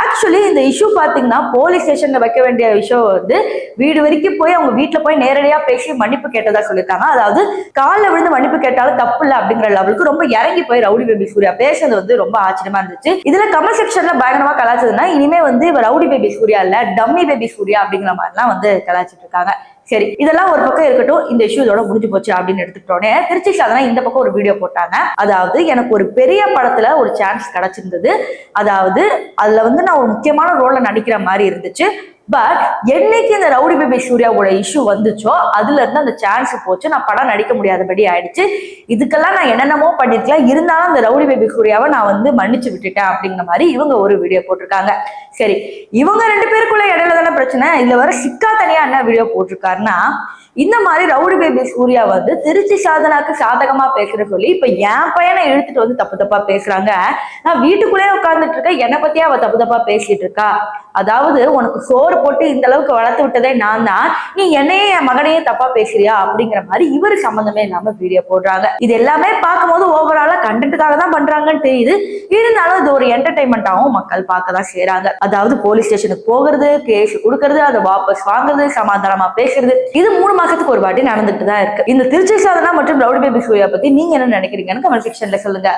Actually இந்த issue பாத்தீங்கன்னா police ஸ்டேஷன்ல வைக்க வேண்டிய விஷயம் வந்து வீடு வரைக்கும் போய் அவங்க வீட்டுல போய் நேரடியா பேசி மன்னிப்பு கேட்டதா சொல்லியிருக்காங்க. அதாவது காலில் விழுந்து மன்னிப்பு கேட்டாலும் தப்பு இல்லை அப்படிங்கிற லெவலுக்கு ரொம்ப இறங்கி போய் ரவுடி பேபி சூர்யா பேசுறது வந்து ரொம்ப ஆச்சரியமா இருந்துச்சு. இதுல கமெண்ட் செக்ஷன்ல பயங்கரமா கலாச்சதுன்னா இனிமே வந்து இவர் ரவுடி பேபி சூர்யா இல்ல டம்மி பேபி சூர்யா அப்படிங்கிற மாதிரிலாம் வந்து கலாச்சிட்டு இருக்காங்க. சரி, இதெல்லாம் ஒரு பக்கம் இருக்கட்டும். இந்த இஷ்யூ இதோட முடிஞ்சு போச்சு அப்படின்னு எடுத்துக்கிட்டோன்னே திருச்சி சாதனா இந்த பக்கம் ஒரு வீடியோ போட்டாங்க. அதாவது எனக்கு ஒரு பெரிய படத்துல ஒரு சான்ஸ் கிடைச்சிருந்தது. அதாவது அதுல வந்து நான் ஒரு முக்கியமான ரோல்ல நடிக்கிற மாதிரி இருந்துச்சு. பட் என்னைக்கு இந்த ரவுடி பேபி சூர்யாவோட இஷ்யூ வந்துச்சோ அதுல இருந்து அந்த சான்ஸ் போச்சு. நான் படம் நடிக்க முடியாதபடி ஆயிடுச்சு. இதுக்கெல்லாம் நான் என்னென்னமோ பண்ணிருக்கலாம், இருந்தாலும் அந்த ரவுடி பேபி சூர்யாவை நான் வந்து மன்னிச்சு விட்டுட்டேன் அப்படிங்கிற மாதிரி இவங்க ஒரு வீடியோ போட்டிருக்காங்க. சரி, இவங்க 2 பேருக்குள்ள இடையில தானே பிரச்சனை. இதுல வர சிக்கா தனியா என்ன வீடியோ போட்டிருக்காருன்னா, இந்த மாதிரி ரவுடி பேபி சூர்யா வந்து திருச்சி சாதனாக்கு சாதகமா பேசுற சொல்லி இப்ப என் பையனை இழுத்துட்டு வந்து தப்பு தப்பா பேசுறாங்க. நான் வீட்டுக்குள்ளேயே உட்கார்ந்துட்டு இருக்கேன், என்னை பத்தியே அவ தப்பு தப்பா பேசிட்டு இருக்கா. அதாவது உனக்கு சோறு போட்டு இந்த அளவுக்கு வளர்த்து விட்டதே நான் தான், நீ என்னையே என் மகனையே தப்பா பேசுறியா அப்படிங்கிற மாதிரி இவரு சம்பந்தமே இல்லாம வீடியோ போடுறாங்க. இது எல்லாமே பார்க்கும்போது ஓவராலா கண்டென்ட்டுக்காக தான் பண்றாங்கன்னு தெரியுது. இருந்தாலும் இது ஒரு என்டர்டைன்மெண்டாவும் மக்கள் பார்க்கதான் செய்யறாங்க. அதாவது போலீஸ் ஸ்டேஷனுக்கு போகிறது, கேஸ் கொடுக்கறது, அதை வாபஸ் வாங்குறது, சமாதானமா பேசுறது, இது 3 மாசத்துக்கு ஒரு வாட்டி நடந்துட்டு தான் இருக்கு. இந்த திருச்சி சாதனா மற்றும் ரவுடி பேபி சூர்யா பத்தி நீங்க என்ன நினைக்கிறீங்கன்னு கமெண்ட் செக்ஷன்ல சொல்லுங்க.